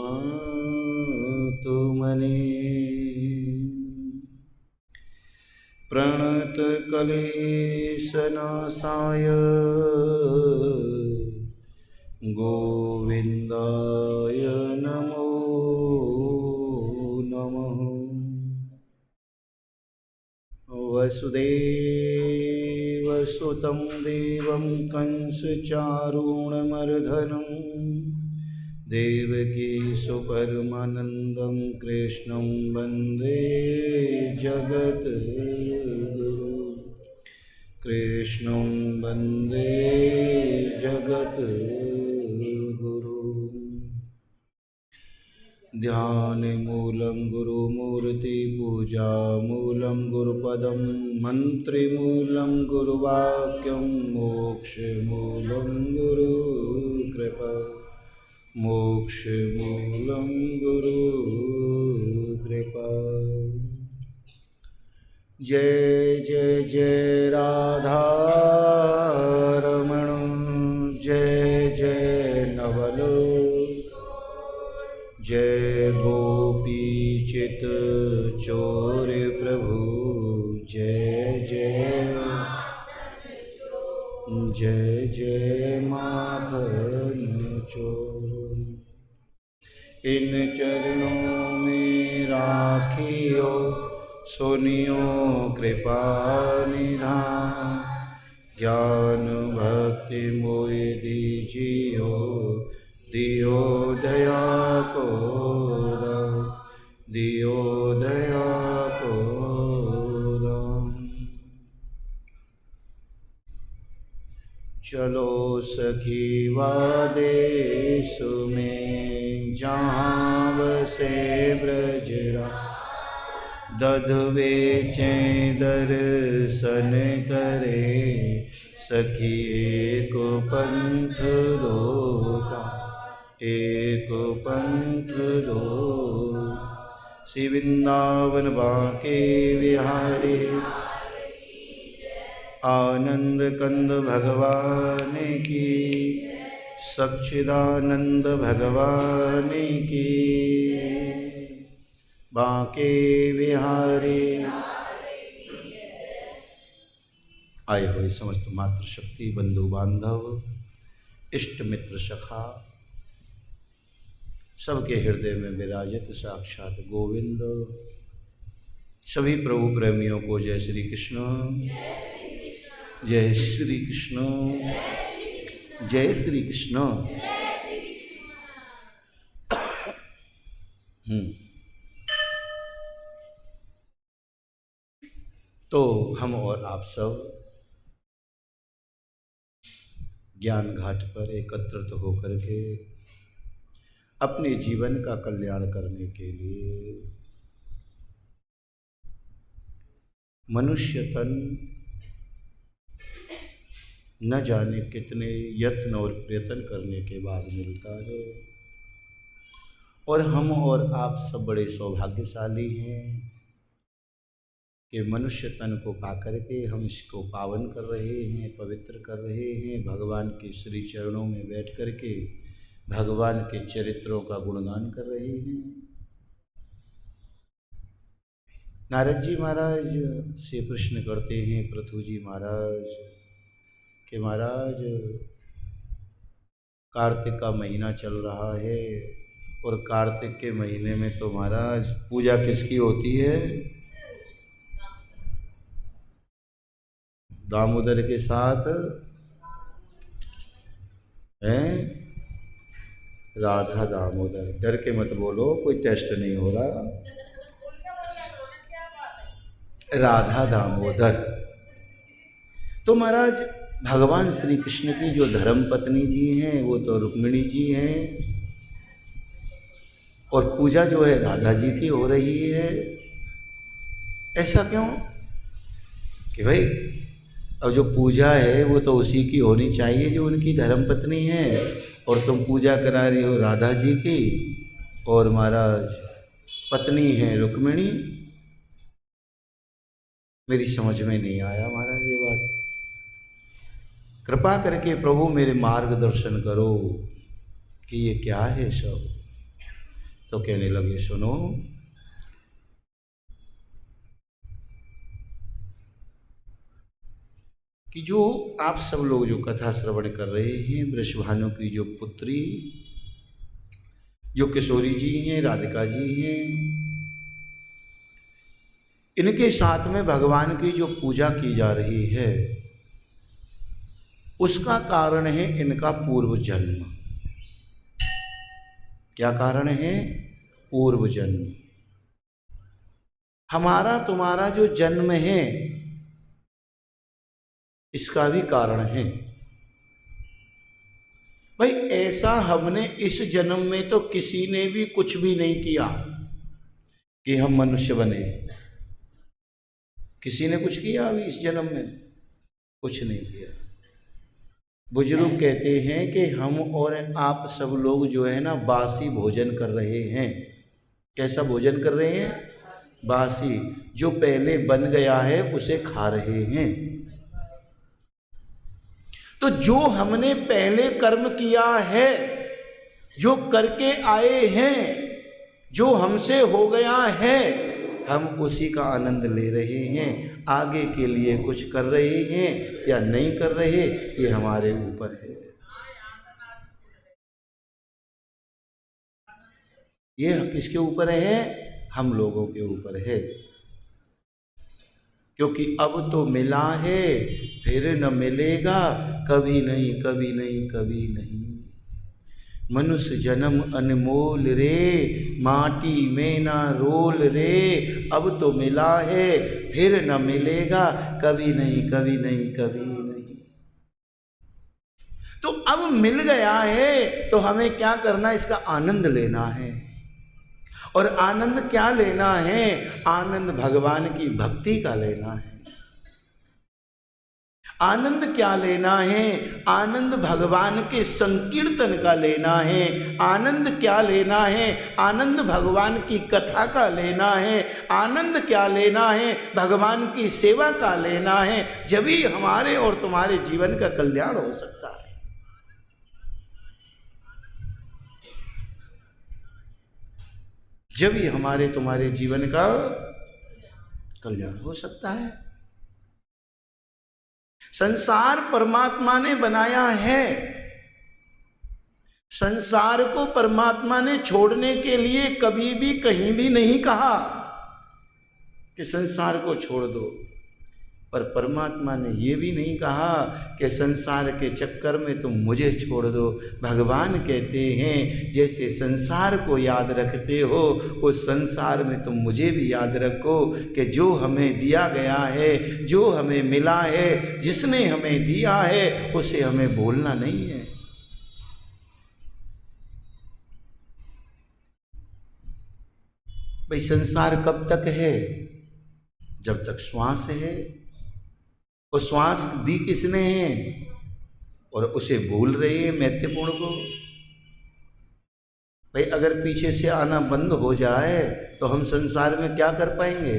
मातु मने प्रणतक्लेशनाशाय गोविन्दाय नमो नमः। वसुदेवसुतं देवं कंसचारूणमर्दनं देवकी सुपरमानन्दं कृष्णं वन्दे जगद्गुरुं कृष्णं वन्दे जगद्गुरुं। ध्यानमूलं गुरुमूर्तिपूजामूलं गुरुपदं मन्त्रमूलं गुरुवाक्यं मोक्षमूलं गुरुकृपा मोक्षमूलं गुरुकृपा। जय जय जय राधा रमण जय जय नवल जय गोपी चित चोर प्रभु जय जय जय जय माखन चोर। इन चरणों में राखियो सुनियो कृपा निधान ज्ञान भक्ति मोहि दीजियो दियो दया को दान दियो दया को दान। चलो सखी देश में जहाँ बसे ब्रजराज दध बेचे दर्शन करे सखी एक पंथ दो का एक पंथ दो। श्री वृंदावन बांके बिहारी आनंद कंद भगवान की सच्चिदानंद भगवान की बांके बिहारी। आए हुए समस्त मातृशक्ति बंधु बांधव इष्ट मित्र सखा सबके हृदय में विराजित साक्षात गोविंद सभी प्रभु प्रेमियों को जय श्री कृष्ण जय श्री कृष्ण जय श्री कृष्ण। तो हम और आप सब ज्ञान घाट पर एकत्रित होकर के अपने जीवन का कल्याण करने के लिए मनुष्य तन न जाने कितने यत्न और प्रयत्न करने के बाद मिलता है और हम और आप सब बड़े सौभाग्यशाली हैं कि मनुष्य तन को पाकर के हम इसको पावन कर रहे हैं पवित्र कर रहे हैं भगवान के श्री चरणों में बैठ कर के भगवान के चरित्रों का गुणगान कर रहे हैं। नारद जी महाराज से प्रश्न करते हैं पृथु जी महाराज कि महाराज कार्तिक का महीना चल रहा है और कार्तिक के महीने में तो महाराज पूजा किसकी होती है? दामोदर के साथ हैं राधा दामोदर। डर के मत बोलो, कोई टेस्ट नहीं हो रहा। राधा दामोदर। तो महाराज भगवान श्री कृष्ण की जो धर्म पत्नी जी हैं वो तो रुक्मिणी जी हैं और पूजा जो है राधा जी की हो रही है। ऐसा क्यों कि भाई अब जो पूजा है वो तो उसी की होनी चाहिए जो उनकी धर्म पत्नी है और तुम पूजा करा रही हो राधा जी की और महाराज पत्नी है रुक्मिणी। मेरी समझ में नहीं आया महाराज ये बात। कृपा करके प्रभु मेरे मार्गदर्शन करो कि ये क्या है सब। तो कहने लगे सुनो, कि जो आप सब लोग जो कथा श्रवण कर रहे हैं, वृषभानु की जो पुत्री जो किशोरी जी हैं, राधिका जी हैं, इनके साथ में भगवान की जो पूजा की जा रही है उसका कारण है इनका पूर्व जन्म। क्या कारण है? पूर्व जन्म। हमारा तुम्हारा जो जन्म है इसका भी कारण है। भाई ऐसा हमने इस जन्म में तो किसी ने भी कुछ भी नहीं किया कि हम मनुष्य बने। किसी ने कुछ किया अभी इस जन्म में? कुछ नहीं किया। बुजुर्ग कहते हैं कि हम और आप सब लोग जो है ना बासी भोजन कर रहे हैं। कैसा भोजन कर रहे हैं? बासी। जो पहले बन गया है उसे खा रहे हैं। तो जो हमने पहले कर्म किया है, जो करके आए हैं, जो हमसे हो गया है, हम उसी का आनंद ले रहे हैं। आगे के लिए कुछ कर रहे हैं या नहीं कर रहे, ये हमारे ऊपर है। ये किसके ऊपर है? हम लोगों के ऊपर है। क्योंकि अब तो मिला है फिर न मिलेगा, कभी नहीं कभी नहीं कभी नहीं। मनुष्य जन्म अनमोल रे, माटी में ना रोल रे। अब तो मिला है फिर न मिलेगा, कभी नहीं कभी नहीं कभी नहीं। तो अब मिल गया है तो हमें क्या करना? इसका आनंद लेना है। और आनंद क्या लेना है? आनंद भगवान की भक्ति का लेना है। आनंद क्या लेना है? आनंद भगवान के संकीर्तन का लेना है। आनंद क्या लेना है? आनंद भगवान की कथा का लेना है। आनंद क्या लेना है? भगवान की सेवा का लेना है। जब ही हमारे और तुम्हारे जीवन का कल्याण हो सकता है। जब ही हमारे तुम्हारे जीवन का कल्याण हो सकता है। संसार परमात्मा ने बनाया है। संसार को परमात्मा ने छोड़ने के लिए कभी भी कहीं भी नहीं कहा कि संसार को छोड़ दो। पर परमात्मा ने ये भी नहीं कहा कि संसार के चक्कर में तुम मुझे छोड़ दो। भगवान कहते हैं जैसे संसार को याद रखते हो उस संसार में तुम मुझे भी याद रखो कि जो हमें दिया गया है, जो हमें मिला है, जिसने हमें दिया है उसे हमें भूलना नहीं है। भाई संसार कब तक है? जब तक श्वास है। वो श्वास दी किसने है और उसे भूल रहे हैं मैत्रीपूर्ण को। भाई अगर पीछे से आना बंद हो जाए तो हम संसार में क्या कर पाएंगे?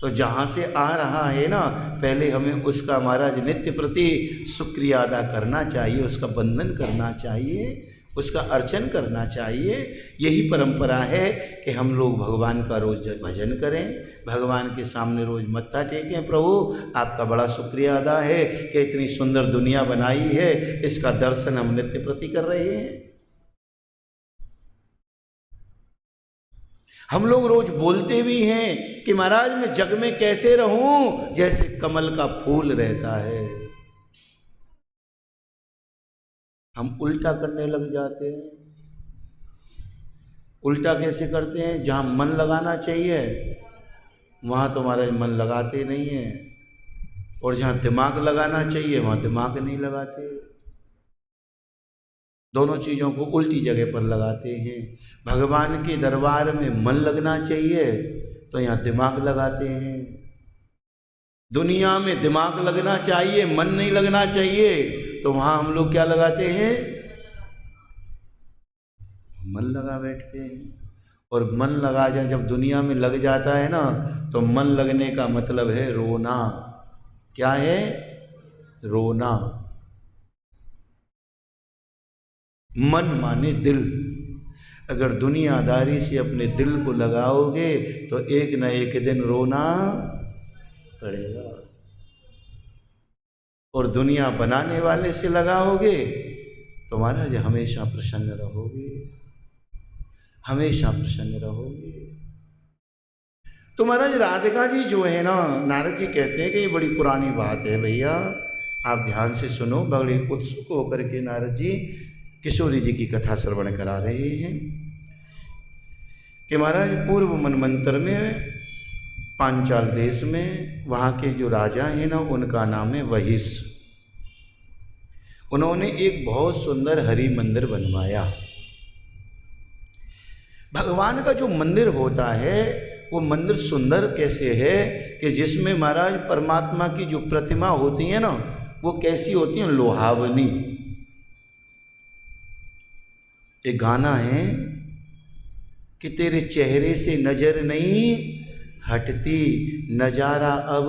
तो जहाँ से आ रहा है ना, पहले हमें उसका महाराज नित्य प्रति शुक्रिया अदा करना चाहिए, उसका बंधन करना चाहिए, उसका अर्चन करना चाहिए। यही परंपरा है कि हम लोग भगवान का रोज़ भजन करें, भगवान के सामने रोज़ मत्था टेकें। प्रभु आपका बड़ा शुक्रिया अदा है कि इतनी सुंदर दुनिया बनाई है, इसका दर्शन हम नित्य प्रति कर रहे हैं। हम लोग रोज बोलते भी हैं कि महाराज मैं जग में कैसे रहूं जैसे कमल का फूल रहता है। हम उल्टा करने लग जाते हैं। उल्टा कैसे करते हैं? जहां मन लगाना चाहिए वहां तो महाराज मन लगाते नहीं है, और जहां दिमाग लगाना चाहिए वहां दिमाग नहीं लगाते। दोनों चीज़ों को उल्टी जगह पर लगाते हैं। भगवान के दरबार में मन लगना चाहिए तो यहाँ दिमाग लगाते हैं। दुनिया में दिमाग लगना चाहिए, मन नहीं लगना चाहिए, तो वहाँ हम लोग क्या लगाते हैं? मन लगा बैठते हैं। और मन लगा जाए जब दुनिया में लग जाता है ना, तो मन लगने का मतलब है रोना। क्या है? रोना। मन माने दिल। अगर दुनियादारी से अपने दिल को लगाओगे तो एक न एक दिन रोना पड़ेगा, और दुनिया बनाने वाले से लगाओगे तो महाराज हमेशा प्रसन्न रहोगे, हमेशा प्रसन्न रहोगे। तो महाराज राधिका जी जो है ना, नारद जी कहते हैं कि ये बड़ी पुरानी बात है भैया, आप ध्यान से सुनो। बड़े उत्सुक होकर के नारद जी किशोरी जी की कथा श्रवण करा रहे हैं कि महाराज पूर्व मनवंतर में पांचाल देश में वहाँ के जो राजा हैं ना, उनका नाम है वहिष। उन्होंने एक बहुत सुंदर हरि मंदिर बनवाया। भगवान का जो मंदिर होता है वो मंदिर सुंदर कैसे है कि जिसमें महाराज परमात्मा की जो प्रतिमा होती है ना, वो कैसी होती है, लोहावनी। एक गाना है कि तेरे चेहरे से नजर नहीं हटती, नजारा अब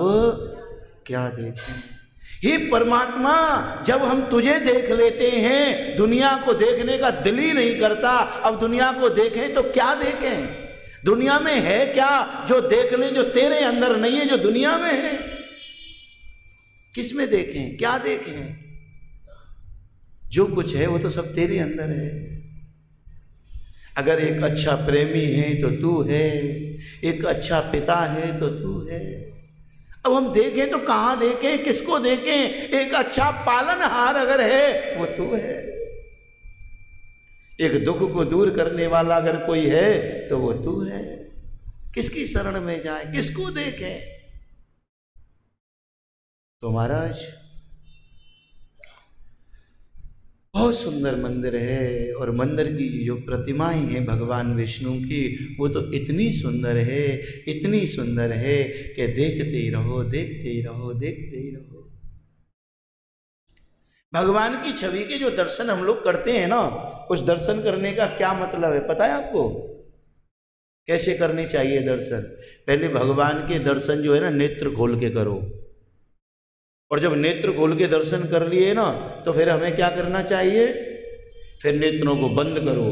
क्या देखें। हे परमात्मा, जब हम तुझे देख लेते हैं दुनिया को देखने का दिल ही नहीं करता। अब दुनिया को देखें तो क्या देखें? दुनिया में है क्या जो देख लें, जो तेरे अंदर नहीं है, जो दुनिया में है? किस में देखें, क्या देखें? जो कुछ है वो तो सब तेरे अंदर है। अगर एक अच्छा प्रेमी है तो तू है, एक अच्छा पिता है तो तू है। अब हम देखें तो कहाँ देखें, किसको देखें? एक अच्छा पालनहार अगर है वो तू है। एक दुख को दूर करने वाला अगर कोई है तो वो तू है। किसकी शरण में जाए, किसको देखें? तो महाराज बहुत सुंदर मंदिर है, और मंदिर की जो प्रतिमाएं हैं भगवान विष्णु की, वो तो इतनी सुंदर है, इतनी सुंदर है कि देखते ही रहो, देखते ही रहो, देखते ही रहो। भगवान की छवि के जो दर्शन हम लोग करते हैं ना, उस दर्शन करने का क्या मतलब है पता है आपको? कैसे करने चाहिए दर्शन? पहले भगवान के दर्शन जो है ना, नेत्र खोल के करो। और जब नेत्र खोल के दर्शन कर लिए ना, तो फिर हमें क्या करना चाहिए? फिर नेत्रों को बंद करो,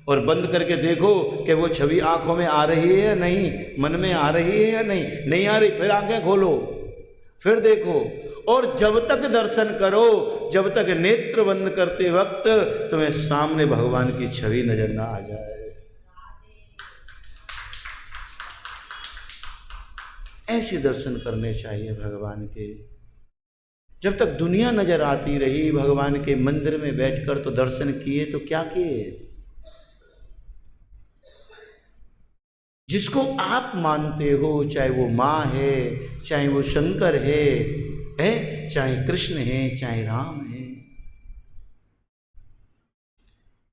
और बंद करके देखो कि वो छवि आंखों में आ रही है या नहीं, मन में आ रही है या नहीं। नहीं आ रही, फिर आंखें खोलो, फिर देखो। और जब तक दर्शन करो, जब तक नेत्र बंद करते वक्त तुम्हें सामने भगवान की छवि नजर ना आ जाए। ऐसे दर्शन करने चाहिए भगवान के। जब तक दुनिया नजर आती रही भगवान के मंदिर में बैठकर, तो दर्शन किए तो क्या किए? जिसको आप मानते हो, चाहे वो माँ है, चाहे वो शंकर है, चाहे कृष्ण है, चाहे राम है,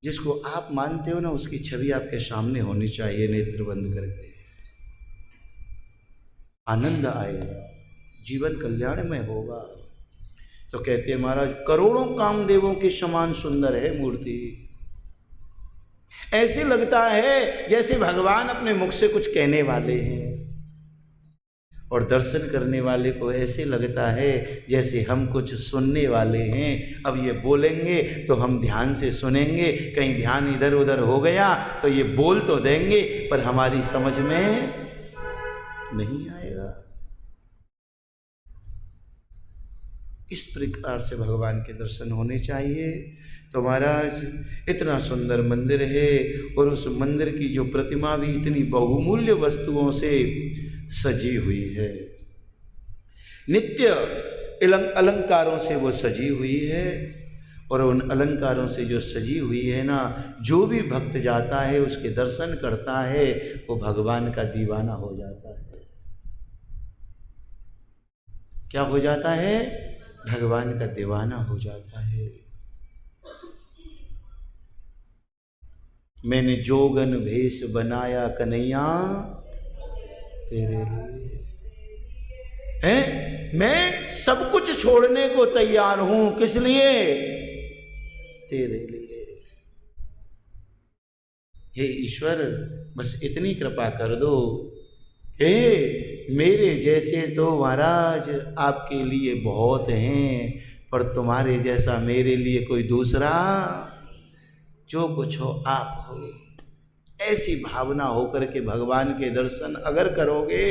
जिसको आप मानते हो ना, उसकी छवि आपके सामने होनी चाहिए। नेत्र बंद करके आनंद आएगा, जीवन कल्याणमय होगा। तो कहते हैं महाराज, करोड़ों कामदेवों के समान सुंदर है मूर्ति। ऐसे लगता है जैसे भगवान अपने मुख से कुछ कहने वाले हैं, और दर्शन करने वाले को ऐसे लगता है जैसे हम कुछ सुनने वाले हैं। अब ये बोलेंगे तो हम ध्यान से सुनेंगे, कहीं ध्यान इधर उधर हो गया तो ये बोल तो देंगे पर हमारी समझ में नहीं आएगा। इस प्रकार से भगवान के दर्शन होने चाहिए। तो महाराज इतना सुंदर मंदिर है, और उस मंदिर की जो प्रतिमा भी इतनी बहुमूल्य वस्तुओं से सजी हुई है, नित्य अलंकारों से वो सजी हुई है। और उन अलंकारों से जो सजी हुई है ना, जो भी भक्त जाता है उसके दर्शन करता है, वो भगवान का दीवाना हो जाता है। क्या हो जाता है? भगवान का दीवाना हो जाता है। मैंने जोगन भेष बनाया कन्हैया तेरे लिए, हैं? मैं सब कुछ छोड़ने को तैयार हूं, किस लिए? तेरे लिए। हे ईश्वर, बस इतनी कृपा कर दो। हे मेरे जैसे तो महाराज आपके लिए बहुत हैं, पर तुम्हारे जैसा मेरे लिए कोई दूसरा, जो कुछ हो आप हो। ऐसी भावना होकर के भगवान के दर्शन अगर करोगे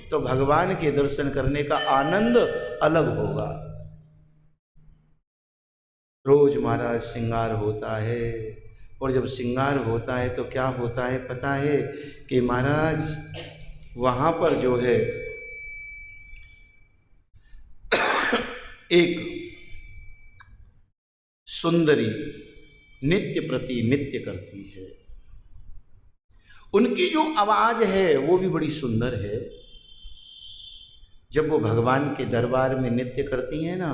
तो भगवान के दर्शन करने का आनंद अलग होगा। रोज महाराज श्रृंगार होता है, और जब श्रृंगार होता है तो क्या होता है पता है कि महाराज वहाँ पर जो है एक सुंदरी नित्य प्रति नित्य करती है। उनकी जो आवाज है वो भी बड़ी सुंदर है। जब वो भगवान के दरबार में नृत्य करती हैं ना,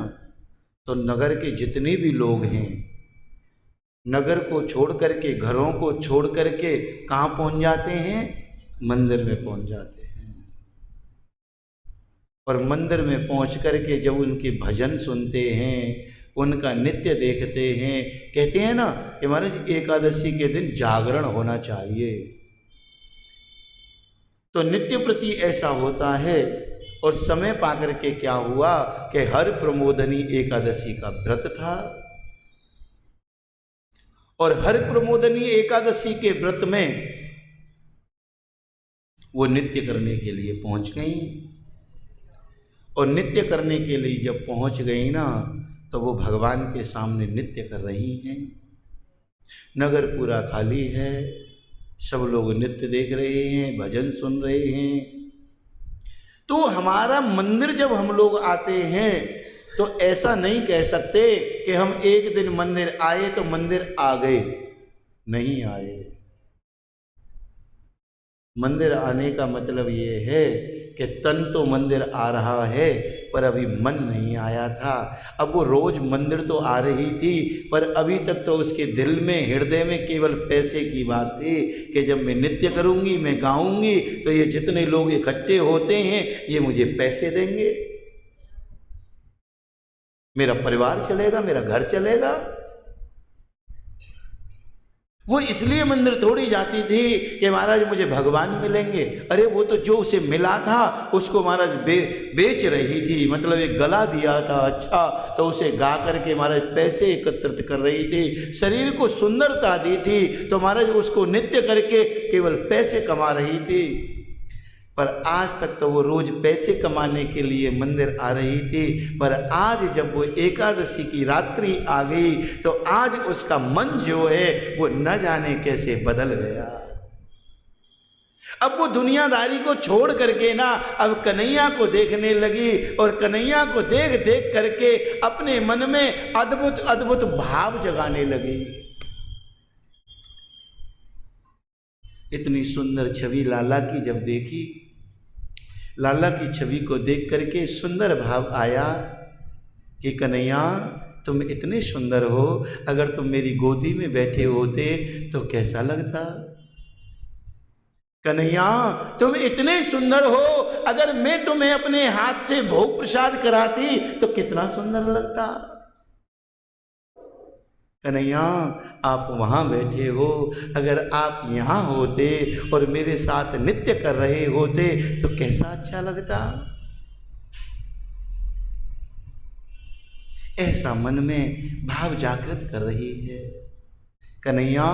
तो नगर के जितने भी लोग हैं, नगर को छोड़ करके, घरों को छोड़ करके कहाँ पहुंच जाते हैं? मंदिर में पहुंच जाते हैं। और मंदिर में पहुंच करके जब उनके भजन सुनते हैं, उनका नृत्य देखते हैं, कहते हैं ना कि महाराज एकादशी के दिन जागरण होना चाहिए। तो नित्य प्रति ऐसा होता है। और समय पाकर के क्या हुआ कि हर प्रमोदनी एकादशी का व्रत था, और हर प्रमोदनी एकादशी के व्रत में वो नृत्य करने के लिए पहुंच गई। और नृत्य करने के लिए जब पहुंच गई ना, तो वो भगवान के सामने नृत्य कर रही हैं। नगर पूरा खाली है, सब लोग नृत्य देख रहे हैं, भजन सुन रहे हैं। तो हमारा मंदिर जब हम लोग आते हैं तो ऐसा नहीं कह सकते कि हम एक दिन मंदिर आए तो मंदिर आ गए। नहीं आए। मंदिर आने का मतलब ये है कि तन तो मंदिर आ रहा है पर अभी मन नहीं आया था। अब वो रोज मंदिर तो आ रही थी, पर अभी तक तो उसके दिल में, हृदय में केवल पैसे की बात थी कि जब मैं नृत्य करूंगी, मैं गाऊंगी, तो ये जितने लोग इकट्ठे होते हैं ये मुझे पैसे देंगे, मेरा परिवार चलेगा, मेरा घर चलेगा। वो इसलिए मंदिर थोड़ी जाती थी कि महाराज मुझे भगवान मिलेंगे। अरे वो तो जो उसे मिला था उसको महाराज बेच रही थी, मतलब एक गला दिया था अच्छा, तो उसे गा करके महाराज पैसे एकत्रित कर रही थी। शरीर को सुंदरता दी थी तो महाराज उसको नृत्य करके केवल पैसे कमा रही थी। पर आज तक तो वो रोज पैसे कमाने के लिए मंदिर आ रही थी, पर आज जब वो एकादशी की रात्रि आ गई तो आज उसका मन जो है वो न जाने कैसे बदल गया। अब वो दुनियादारी को छोड़ करके ना अब कन्हैया को देखने लगी, और कन्हैया को देख देख करके अपने मन में अद्भुत अद्भुत भाव जगाने लगी। इतनी सुंदर छवि लाला की जब देखी, लाला की छवि को देख करके सुंदर भाव आया कि कन्हैया तुम इतने सुंदर हो, अगर तुम मेरी गोदी में बैठे होते तो कैसा लगता। कन्हैया तुम इतने सुंदर हो, अगर मैं तुम्हें अपने हाथ से भोग प्रसाद कराती तो कितना सुंदर लगता। कन्हैया आप वहाँ बैठे हो, अगर आप यहाँ होते और मेरे साथ नृत्य कर रहे होते तो कैसा अच्छा लगता। ऐसा मन में भाव जागृत कर रही है। कन्हैया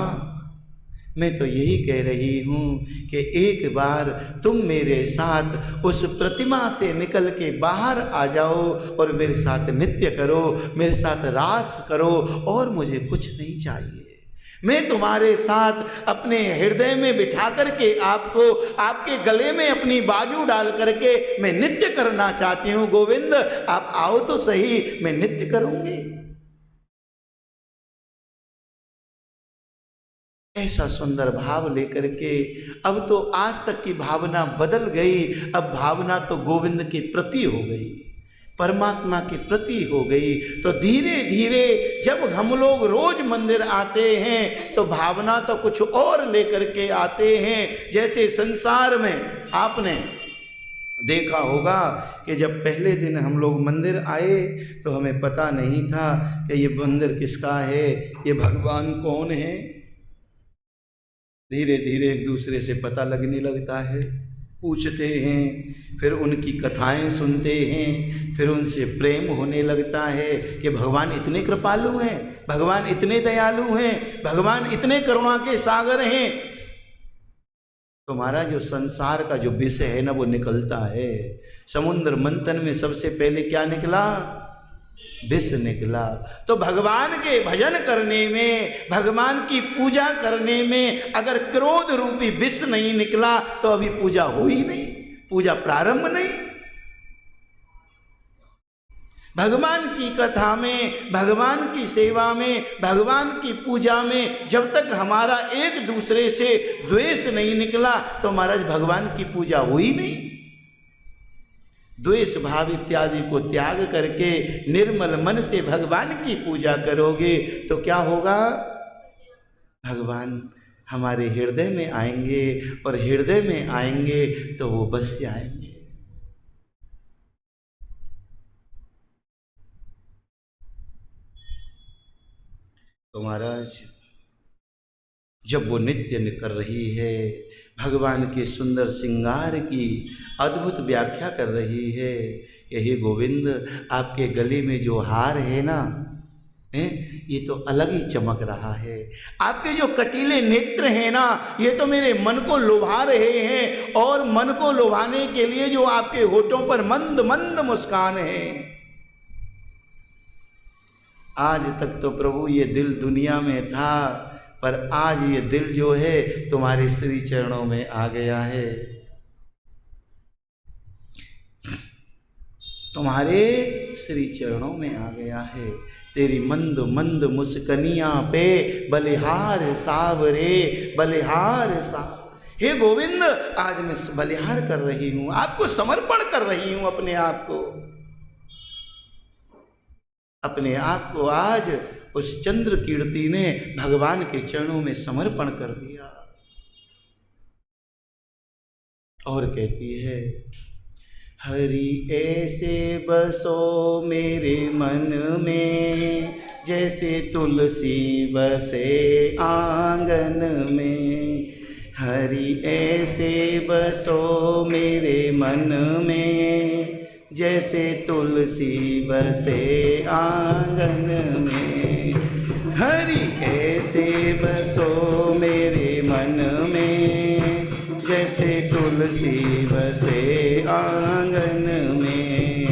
मैं तो यही कह रही हूँ कि एक बार तुम मेरे साथ उस प्रतिमा से निकल के बाहर आ जाओ और मेरे साथ नृत्य करो, मेरे साथ रास करो, और मुझे कुछ नहीं चाहिए। मैं तुम्हारे साथ अपने हृदय में बिठा करके आपको, आपके गले में अपनी बाजू डाल करके मैं नृत्य करना चाहती हूँ। गोविंद आप आओ तो सही, मैं नृत्य करूँगी। ऐसा सुंदर भाव लेकर के अब तो आज तक की भावना बदल गई। अब भावना तो गोविंद के प्रति हो गई, परमात्मा के प्रति हो गई। तो धीरे धीरे जब हम लोग रोज मंदिर आते हैं तो भावना तो कुछ और लेकर के आते हैं। जैसे संसार में आपने देखा होगा कि जब पहले दिन हम लोग मंदिर आए तो हमें पता नहीं था कि ये मंदिर किसका है, ये भगवान कौन है। धीरे धीरे एक दूसरे से पता लगने लगता है, पूछते हैं, फिर उनकी कथाएं सुनते हैं, फिर उनसे प्रेम होने लगता है कि भगवान इतने कृपालु हैं, भगवान इतने दयालु हैं, भगवान इतने करुणा के सागर हैं। तो महाराज जो संसार का जो विष है ना वो निकलता है। समुद्र मंथन में सबसे पहले क्या निकला? विष निकला। तो भगवान के भजन करने में, भगवान की पूजा करने में अगर क्रोध रूपी विष नहीं निकला तो अभी पूजा हो ही नहीं, पूजा प्रारंभ नहीं। भगवान की कथा में, भगवान की सेवा में, भगवान की पूजा में जब तक हमारा एक दूसरे से द्वेष नहीं निकला तो महाराज भगवान की पूजा हुई नहीं। द्वेष भाव इत्यादि को त्याग करके निर्मल मन से भगवान की पूजा करोगे तो क्या होगा? भगवान हमारे हृदय में आएंगे, और हृदय में आएंगे तो वो बस जाएंगे। तो महाराज जब वो नित्य कर रही है, भगवान के सुंदर श्रृंगार की अद्भुत व्याख्या कर रही है कि हे गोविंद, आपके गले में जो हार है ना, ये तो अलग ही चमक रहा है। आपके जो कटीले नेत्र हैं ना, ये तो मेरे मन को लुभा रहे हैं, और मन को लुभाने के लिए जो आपके होठों पर मंद मंद मुस्कान है। आज तक तो प्रभु ये दिल दुनिया में था, पर आज ये दिल जो है तुम्हारे श्री चरणों में आ गया है। तुम्हारे श्री चरणों में आ गया है। तेरी मंद मंद मुस्कनियां पे बलिहार सावरे, बलिहार साव। हे गोविंद, आज मैं बलिहार कर रही हूं, आपको समर्पण कर रही हूं अपने आप को। अपने आप को आज उस चंद्र कीर्ति ने भगवान के चरणों में समर्पण कर दिया। और कहती है, हरि ऐसे बसो मेरे मन में, जैसे तुलसी बसे आंगन में। हरि ऐसे बसो मेरे मन में, जैसे तुलसी बसे आंगन में। हरि ऐसे बसो मेरे मन में, जैसे तुलसी बसे आंगन में।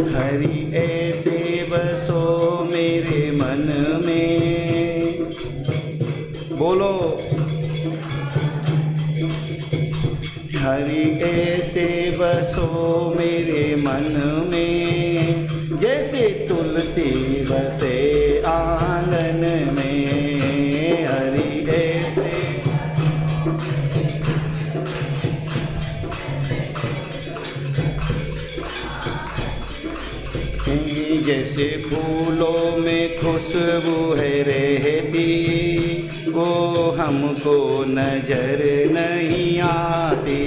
हरि ऐसे बसो मेरे मन में। बोलो, हरि ऐसे बसो मेरे मन में, जैसे तुलसी बसे आंगन में। हरि ऐसे जैसे फूलों में खुशबू है रहती, वो हमको नजर नहीं आती।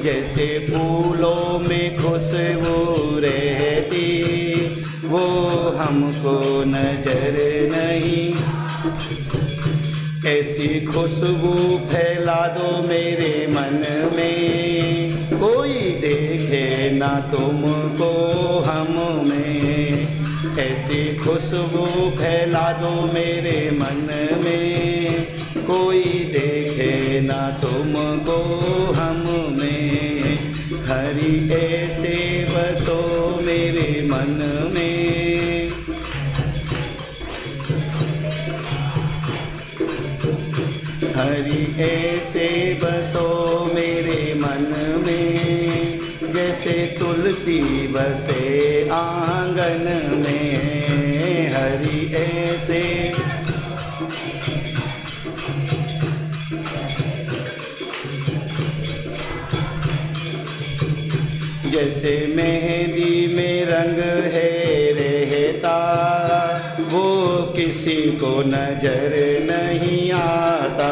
जैसे फूलों में खुशबू रहती, वो हमको नजर नहीं। ऐसी खुशबू फैला दो मेरे मन में, कोई देखे ना तुमको हम में। ऐसी खुशबू फैला दो मेरे मन में, कोई देखे ना तुमको हम में। हरि ऐसे बसो मेरे मन में। हरि ऐसे बसो मेरे मन में, जैसे तुलसी बसे आंगन में। हरि ऐसे जैसे मेहंदी में रंग है रहता, वो किसी को नजर नहीं आता।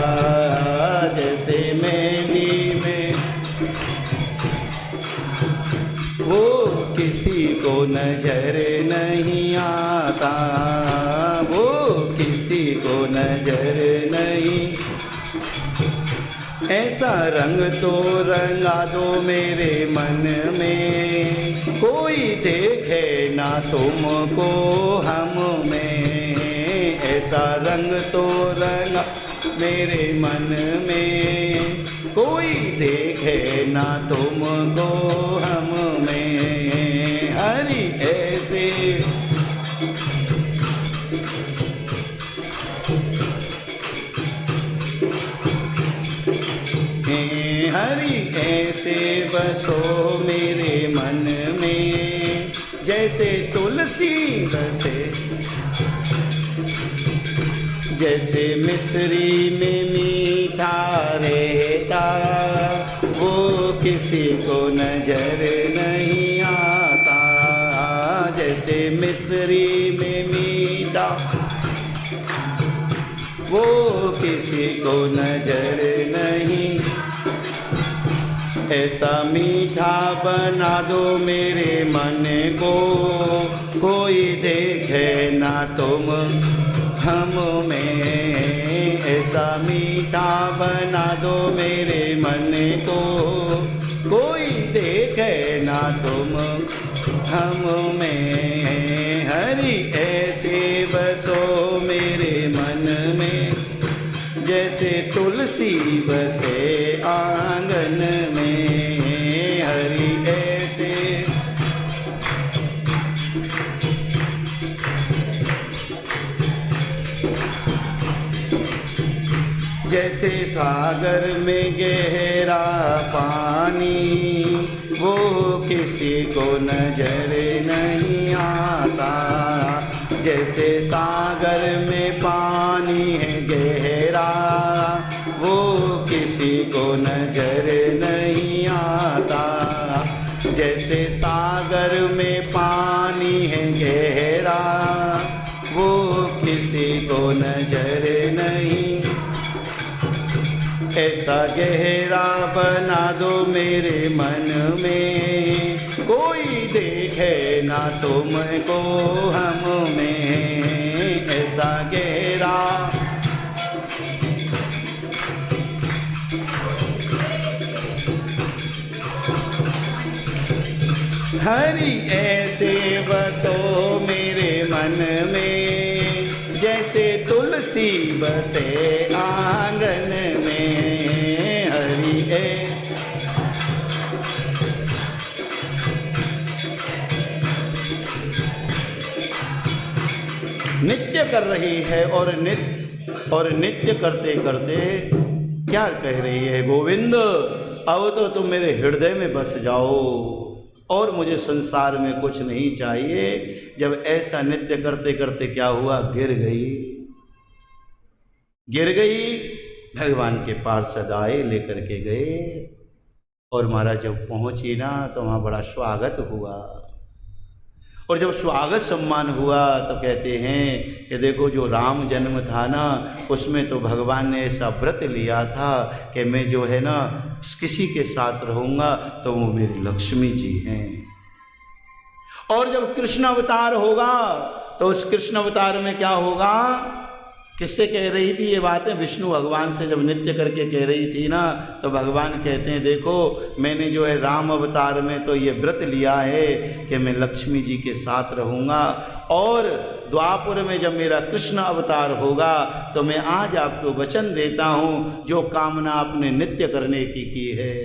जैसे मेहंदी में वो किसी को नजर नहीं आता, वो किसी को नजर नहीं। ऐसा रंग तो रंगा दो मेरे मन में, कोई देखे ना तुमको हम में। ऐसा रंग तो रंगा मेरे मन में, कोई देखे ना तुमको हम में। हरि ऐसे हरि ऐसे बसो मेरे मन में, जैसे तुलसी बसे, जैसे मिश्री में मीठा रहता, वो किसी को नजर नहीं आता। जैसे मिश्री में मीठा, वो किसी को नजर नहीं। ऐसा मीठा बना दो मेरे मन को, कोई देखे ना तुम हम में। ऐसा मीठा बना दो मेरे मन को, कोई देखे ना तुम हम में। हरि ऐसे बसो मेरे मन में, जैसे तुलसी बसे आंगन में। हरि ऐसे जैसे सागर में गहरा पानी, वो किसी को नजर नहीं आता। जैसे सागर में पानी है गहरा, वो किसी को नजर नहीं आता। जैसे सागर में पानी है गहरा, वो किसी को नजर नहीं। ऐसा गहरा बना दो मेरे मन में, कोई देखे ना तुमको हम में। ऐसा गहरा हरि ऐसे बसो मेरे मन में, जैसे तुलसी बसे आंगन में। हरि नित्य कर रही है और नित्य करते करते क्या कह रही है, गोविंद अब तो तुम मेरे हृदय में बस जाओ और मुझे संसार में कुछ नहीं चाहिए। जब ऐसा नित्य करते करते क्या हुआ, गिर गई। भगवान के पार्षद आए, लेकर के गए और महाराज जब पहुंची ना तो वहाँ बड़ा स्वागत हुआ। और जब स्वागत सम्मान हुआ तो कहते हैं कि देखो जो राम जन्म था ना, उसमें तो भगवान ने ऐसा व्रत लिया था कि मैं जो है ना किसी के साथ रहूँगा तो वो मेरी लक्ष्मी जी हैं। और जब कृष्ण अवतार होगा तो उस कृष्ण अवतार में क्या होगा, किससे कह रही थी ये बातें, विष्णु भगवान से जब नित्य करके कह रही थी ना, तो भगवान कहते हैं देखो मैंने जो है राम अवतार में तो ये व्रत लिया है कि मैं लक्ष्मी जी के साथ रहूँगा, और द्वापर में जब मेरा कृष्ण अवतार होगा तो मैं आज आपको वचन देता हूँ, जो कामना आपने नित्य करने की है,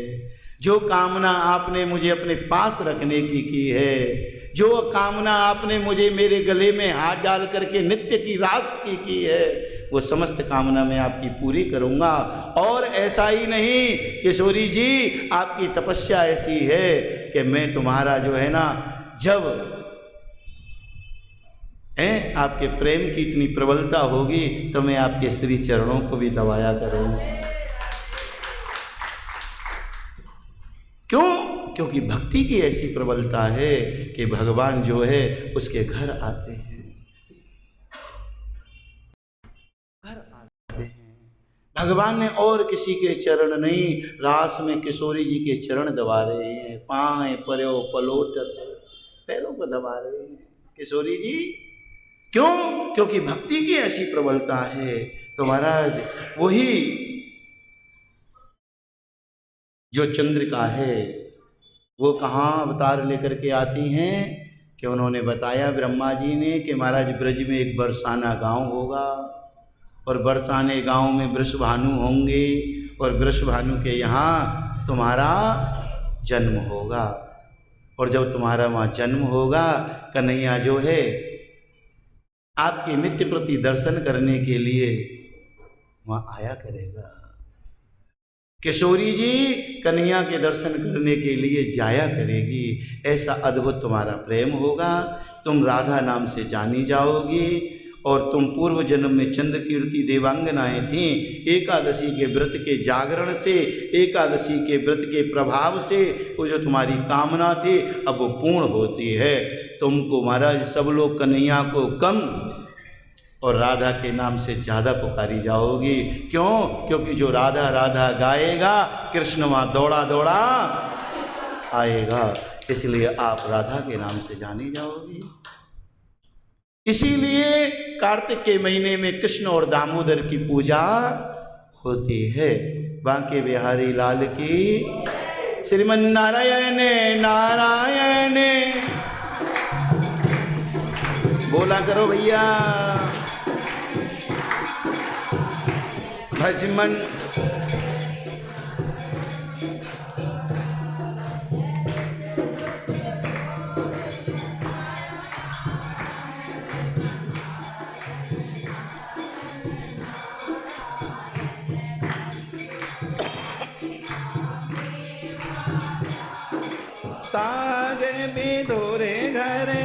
जो कामना आपने मुझे अपने पास रखने की है, जो कामना आपने मुझे मेरे गले में हाथ डाल करके नित्य की रास की है, वो समस्त कामना मैं आपकी पूरी करूँगा। और ऐसा ही नहीं किशोरी जी, आपकी तपस्या ऐसी है कि मैं तुम्हारा जो है ना, जब आपके प्रेम की इतनी प्रबलता होगी तो मैं आपके श्री चरणों को भी दबाया करूँगा। क्यों? क्योंकि भक्ति की ऐसी प्रबलता है कि भगवान जो है उसके घर आते हैं, भगवान ने और किसी के चरण नहीं, रास में किशोरी जी के चरण दबा रहे हैं, पाए पर्यो पलोटत पैरों को दबा रहे हैं किशोरी जी। क्यों? क्योंकि भक्ति की ऐसी प्रबलता है। तो महाराज वही जो चंद्रिका है वो कहाँ अवतार लेकर के आती हैं कि उन्होंने बताया ब्रह्मा जी ने कि महाराज ब्रज में एक बरसाना गांव होगा और बरसाने गांव में वृषभानु होंगे और वृषभानु के यहाँ तुम्हारा जन्म होगा। और जब तुम्हारा वहाँ जन्म होगा, कन्हैया जो है आपके नित्य प्रति दर्शन करने के लिए वहाँ आया करेगा। किशोरी जी कन्हैया के दर्शन करने के लिए जाया करेगी। ऐसा अद्भुत तुम्हारा प्रेम होगा। तुम राधा नाम से जानी जाओगी। और तुम पूर्व जन्म में चंद्रकीर्ति देवांगनाएं थीं। एकादशी के व्रत के जागरण से, एकादशी के व्रत के प्रभाव से वो जो तुम्हारी कामना थी अब वो पूर्ण होती है। तुमको महाराज सब लोग कन्हैया को कम और राधा के नाम से ज़्यादा पुकारी जाओगी। क्यों? क्योंकि जो राधा राधा गाएगा कृष्ण वहाँ दौड़ा दौड़ा आएगा। इसलिए आप राधा के नाम से जानी जाओगी। इसीलिए कार्तिक के महीने में कृष्ण और दामोदर की पूजा होती है। बांके बिहारी लाल की, श्रीमन नारायण नारायण बोला करो भैया। भजमन सागे बिधुरे घरे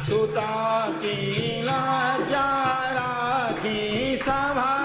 सुता की लाचारा की सभा